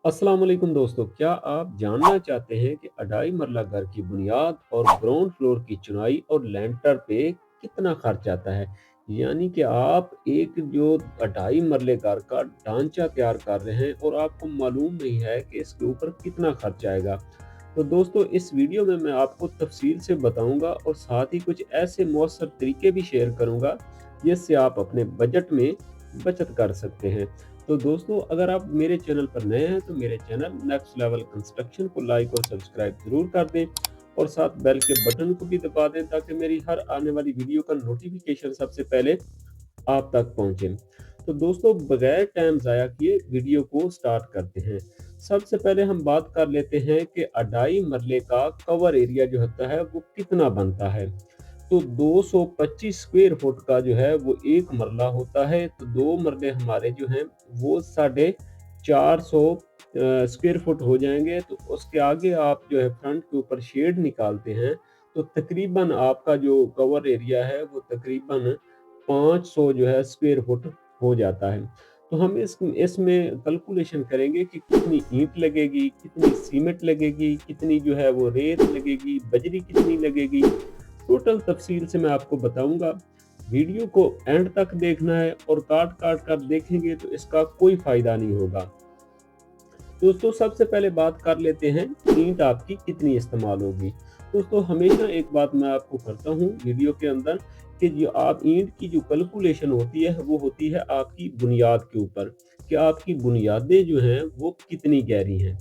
अस्सलाम वालेकुम दोस्तों, क्या आप जानना चाहते हैं कि अढ़ाई मरला घर की बुनियाद और ग्राउंड फ्लोर की चुनाई और लेंटर पे कितना खर्च आता है? यानी कि आप एक जो अढ़ाई मरले घर का ढांचा तैयार कर रहे हैं और आपको मालूम नहीं है कि इसके ऊपर कितना खर्च आएगा। तो दोस्तों, इस वीडियो में मैं आपको तफसील से बताऊंगा और साथ ही कुछ ऐसे मौसर तरीके भी शेयर करूंगा जिससे आप अपने बजट में बचत कर सकते हैं। तो दोस्तों, अगर आप मेरे चैनल पर नए हैं तो मेरे चैनल नेक्स्ट लेवल कंस्ट्रक्शन को लाइक और सब्सक्राइब ज़रूर कर दें और साथ बेल के बटन को भी दबा दें ताकि मेरी हर आने वाली वीडियो का नोटिफिकेशन सबसे पहले आप तक पहुंचे। तो दोस्तों, बगैर टाइम ज़ाया किए वीडियो को स्टार्ट करते हैं। सबसे पहले हम बात कर लेते हैं कि अढ़ाई मरले का कवर एरिया जो होता है वो कितना बनता है। तो 225 स्क्वायर फुट का जो है वो एक मरला होता है। तो दो मरले हमारे जो हैं वो 450 स्क्वायर फुट हो जाएंगे। तो उसके आगे आप जो है फ्रंट के ऊपर शेड निकालते हैं तो तकरीबन आपका जो कवर एरिया है वो तकरीबन 500 जो है स्क्वायर फुट हो जाता है। तो हम इसमें कैलकुलेशन करेंगे कि कितनी ईंट लगेगी, कितनी सीमेंट लगेगी, कितनी जो है वो रेत लगेगी, बजरी कितनी लगेगी। टोटल तफसील से मैं आपको बताऊंगा। वीडियो को एंड तक देखना है और काट काट कर देखेंगे तो इसका कोई फायदा नहीं होगा। दोस्तों, सबसे पहले बात कर लेते हैं ईंट आपकी कितनी इस्तेमाल होगी। दोस्तों, हमेशा एक बात मैं आपको करता हूँ वीडियो के अंदर कि जो आप ईंट की जो कैलकुलेशन होती है वो होती है आपकी बुनियाद के ऊपर कि आपकी बुनियादें जो हैं वो कितनी गहरी हैं।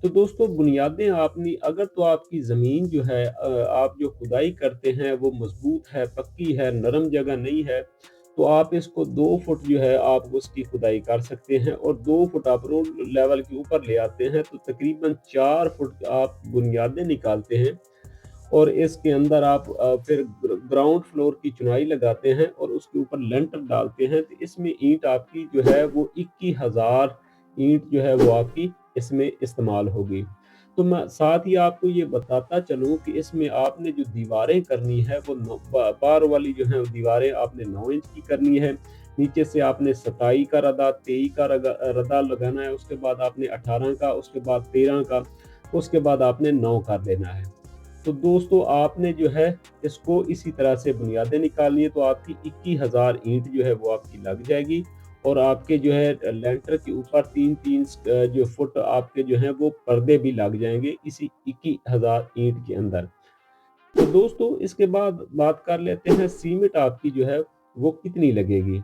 तो दोस्तों, बुनियादें आपने अगर तो आपकी ज़मीन जो है आप जो खुदाई करते हैं वो मजबूत है, पक्की है, नरम जगह नहीं है, तो आप इसको 2 फुट जो है आप उसकी खुदाई कर सकते हैं और 2 फुट आप रोड लेवल के ऊपर ले आते हैं तो तकरीबन 4 फुट आप बुनियादें निकालते हैं और इसके अंदर आप फिर ग्राउंड फ्लोर की चुनाई लगाते हैं और उसके ऊपर लेंटर डालते हैं। तो इसमें ईंट आपकी जो है वो 21,000 ईंट जो है वो आपकी इसमें इस्तेमाल होगी। तो मैं साथ ही आपको ये बताता चलूँ कि इसमें आपने जो दीवारें करनी है वो बार वाली जो है दीवारें आपने 9 इंच की करनी है। नीचे से आपने 27 का रदा, 23 का रदा लगाना है, उसके बाद आपने 18 का, उसके बाद 13 का, उसके बाद आपने 9 कर लेना है। तो दोस्तों, आपने जो है इसको इसी तरह से बुनियादें निकालनी है तो आपकी 21,000 ईंट जो है वो आपकी लग जाएगी और आपके जो है लेंटर के ऊपर 3-3 जो फुट आपके जो हैं वो पर्दे भी लग जाएंगे इसी 21,000 ईंट के अंदर। तो दोस्तों, इसके बाद बात कर लेते हैं सीमेंट आपकी जो है वो कितनी लगेगी।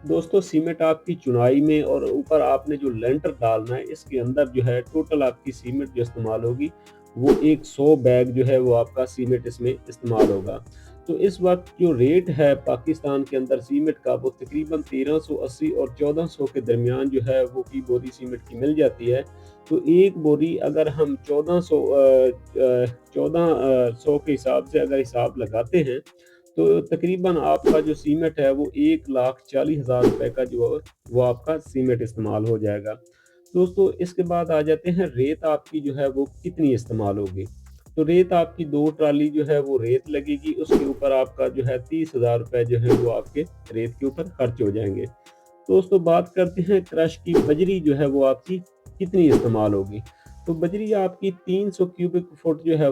दोस्तों, सीमेंट आपकी चुनाई में और ऊपर आपने जो लेंटर डालना है इसके अंदर जो है टोटल आपकी सीमेंट जो इस्तेमाल होगी वो एक 100 बैग जो है वो आपका सीमेंट इसमें इस्तेमाल होगा। तो इस वक्त जो रेट है पाकिस्तान के अंदर सीमेंट का वो तकरीबन 1380 और 1400 के दरमियान जो है वो की बोरी सीमेंट की मिल जाती है। तो एक बोरी अगर हम 1400 के हिसाब से अगर हिसाब लगाते हैं तो तकरीबन आपका जो सीमेंट है वो 1,40,000 रुपए का जो है वो आपका सीमेंट इस्तेमाल हो जाएगा। दोस्तों, इसके बाद आ जाते हैं रेत आपकी जो है वो कितनी इस्तेमाल होगी। तो रेत आपकी 2 ट्राली जो है वो रेत लगेगी, उसके ऊपर आपका जो है 30,000 रुपए जो है वो आपके रेत के ऊपर खर्च हो जाएँगे। दोस्तों, बात करते हैं क्रश की बजरी जो है वो आपकी कितनी इस्तेमाल होगी। तो बजरी आपकी 300 क्यूबिक फुट जो है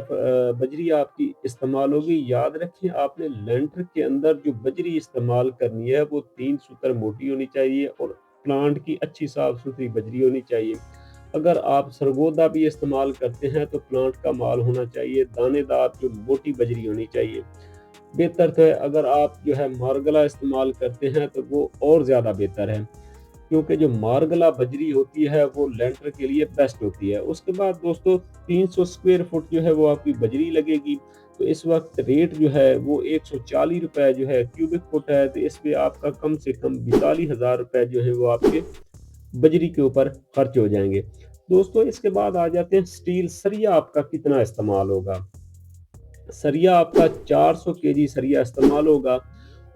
बजरी आपकी इस्तेमाल होगी। याद रखें, आपने लेंटर के अंदर जो बजरी इस्तेमाल करनी है वो 3 सूत्र मोटी होनी चाहिए और प्लांट की अच्छी साफ सुथरी बजरी होनी चाहिए। अगर आप सरगोदा भी इस्तेमाल करते हैं तो प्लांट का माल होना चाहिए, दानेदार जो मोटी बजरी होनी चाहिए। बेहतर तो है अगर आप जो है मार्गला इस्तेमाल करते हैं तो वो और ज़्यादा बेहतर है क्योंकि जो मार्गला बजरी होती है वो लेंटर के लिए बेस्ट होती है। उसके बाद दोस्तों, 300 स्क्वायर फुट जो है वो आपकी बजरी लगेगी। तो इस वक्त रेट जो है वो 140 रुपए जो है क्यूबिक फुट है। तो इस पे आपका कम से कम 42,000 रुपए जो है वो आपके बजरी के ऊपर खर्च हो जाएंगे। दोस्तों, इसके बाद आ जाते हैं स्टील सरिया आपका कितना इस्तेमाल होगा। सरिया आपका 400 केजी सरिया इस्तेमाल होगा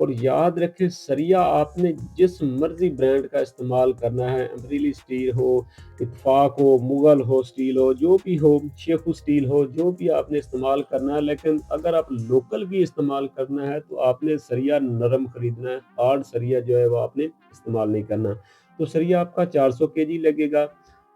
और याद रखें सरिया आपने जिस मर्जी ब्रांड का इस्तेमाल करना है, अमरीली स्टील हो, इत्तेफाक हो, मुगल हो स्टील हो, जो भी हो, शेखू स्टील हो, जो भी आपने इस्तेमाल करना है। लेकिन अगर आप लोकल भी इस्तेमाल करना है तो आपने सरिया नरम खरीदना है, हार्ड सरिया जो है वो आपने इस्तेमाल नहीं करना। तो सरिया आपका 400 केजी लगेगा।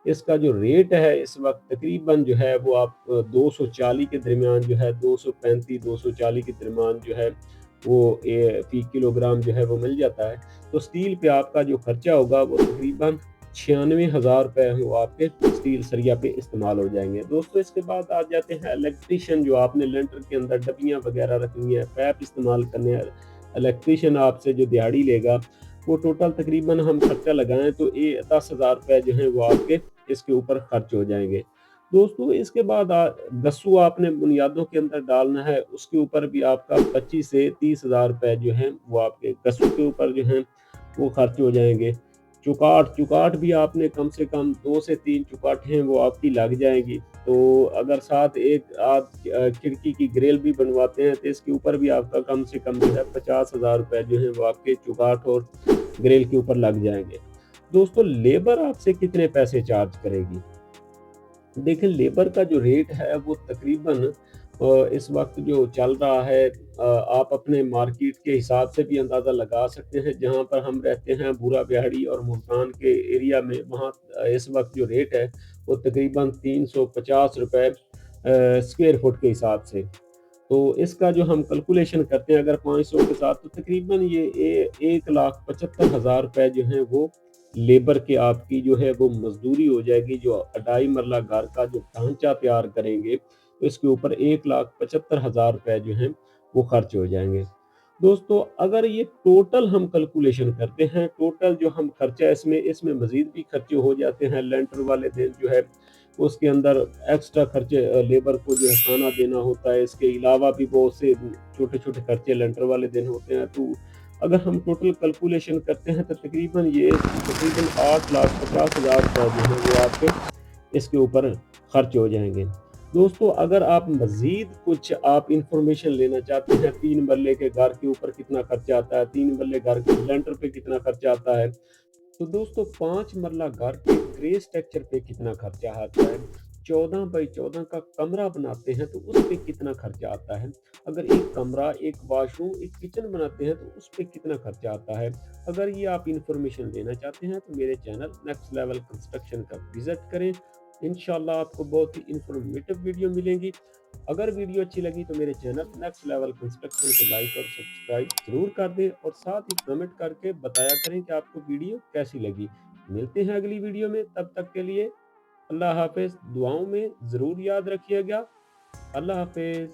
इसका जो रेट है इस वक्त तकरीबन जो है वो आप 240 के दरमियान जो है, 235 240 के दरमियान जो है वो फी किलोग्राम जो है वो मिल जाता है। तो स्टील पे आपका जो खर्चा होगा वो तकरीबन 96,000 रुपये वो आपके स्टील सरिया पे इस्तेमाल हो जाएंगे। दोस्तों इसके बाद आ जाते हैं इलेक्ट्रीशियन, जो आपने लेंटर के अंदर डबियाँ वगैरह रखनी है, पैप इस्तेमाल करने हैं। इलेक्ट्रीशियन आपसे जो दिहाड़ी लेगा वो टोटल तकरीबन हम खर्चा लगाएं तो 10,000 रुपये जो है वो आपके इसके ऊपर खर्च हो जाएंगे। दोस्तों इसके बाद गस्सू आपने बुनियादों के अंदर डालना है, उसके ऊपर भी आपका 25 से 30,000 रुपये जो हैं वो आपके गस्सू के ऊपर जो हैं वो खर्च हो जाएंगे। चुकाट चुकाट भी आपने कम से कम 2 से 3 चुकाटें वो आपकी लग जाएंगी। तो अगर साथ एक आप खिड़की की ग्रिल भी बनवाते हैं तो इसके ऊपर भी आपका कम से कम जो है 50,000 रुपये जो है वो आपके चुगाट और ग्रिल के ऊपर लग जाएंगे। दोस्तों लेबर आपसे कितने पैसे चार्ज करेगी? देखिए लेबर का जो रेट है वो तकरीबन इस वक्त जो चल रहा है, आप अपने मार्केट के हिसाब से भी अंदाज़ा लगा सकते हैं। जहाँ पर हम रहते हैं बुरा बिहाड़ी और मुल्तान के एरिया में, वहाँ इस वक्त जो रेट है वो तकरीबन 350 रुपये स्क्वायर फुट के हिसाब से। तो इसका जो हम कैलकुलेशन करते हैं अगर 500 के साथ, तो तकरीबन ये 1,75,000 रुपये जो हैं वो लेबर के आपकी जो है वो मजदूरी हो जाएगी। जो अढ़ाई मरला घर का जो ढांचा तैयार करेंगे तो इसके ऊपर 1,75,000 रुपये जो हैं वो खर्च हो जाएंगे। दोस्तों अगर ये टोटल हम कैलकुलेशन करते हैं, टोटल जो हम खर्चा इसमें इसमें मजीद भी खर्चे हो जाते हैं। लेंटर वाले दिन जो है उसके अंदर एक्स्ट्रा खर्चे, लेबर को जो है खाना देना होता है, इसके अलावा भी बहुत से छोटे छोटे खर्चे लेंटर वाले दिन होते हैं। तो अगर हम टोटल कैलकुलेशन करते हैं तो तकरीबन 8,50,000 रुपये जो है वो आपके इसके ऊपर खर्च हो जाएंगे। दोस्तों अगर आप मजीद कुछ आप इंफॉर्मेशन लेना चाहते हैं, 3 मरले के घर के ऊपर कितना खर्चा आता है, 3 मरले घर के लेंटर पे कितना खर्चा आता है, तो दोस्तों 5 मरला घर के ग्रे स्ट्रक्चर पे कितना खर्चा आता है, 14 बाई 14 का कमरा बनाते हैं तो उस पे कितना खर्चा आता है, अगर एक कमरा एक वाशरूम एक किचन बनाते हैं तो उस पे कितना खर्चा आता है। अगर ये आप इंफॉर्मेशन लेना चाहते हैं तो मेरे चैनल नेक्स्ट लेवल कंस्ट्रक्शन का विजिट करें। इंशाल्लाह आपको बहुत ही इंफॉर्मेटिव वीडियो मिलेंगी। अगर वीडियो अच्छी लगी तो मेरे चैनल नेक्स्ट लेवल कंस्ट्रक्शन को लाइक और सब्सक्राइब जरूर कर दें और साथ ही कमेंट करके बताया करें कि आपको वीडियो कैसी लगी। मिलते हैं अगली वीडियो में, तब तक के लिए अल्लाह हाफिज। दुआओं में ज़रूर याद रखिएगा। अल्लाह हाफिज।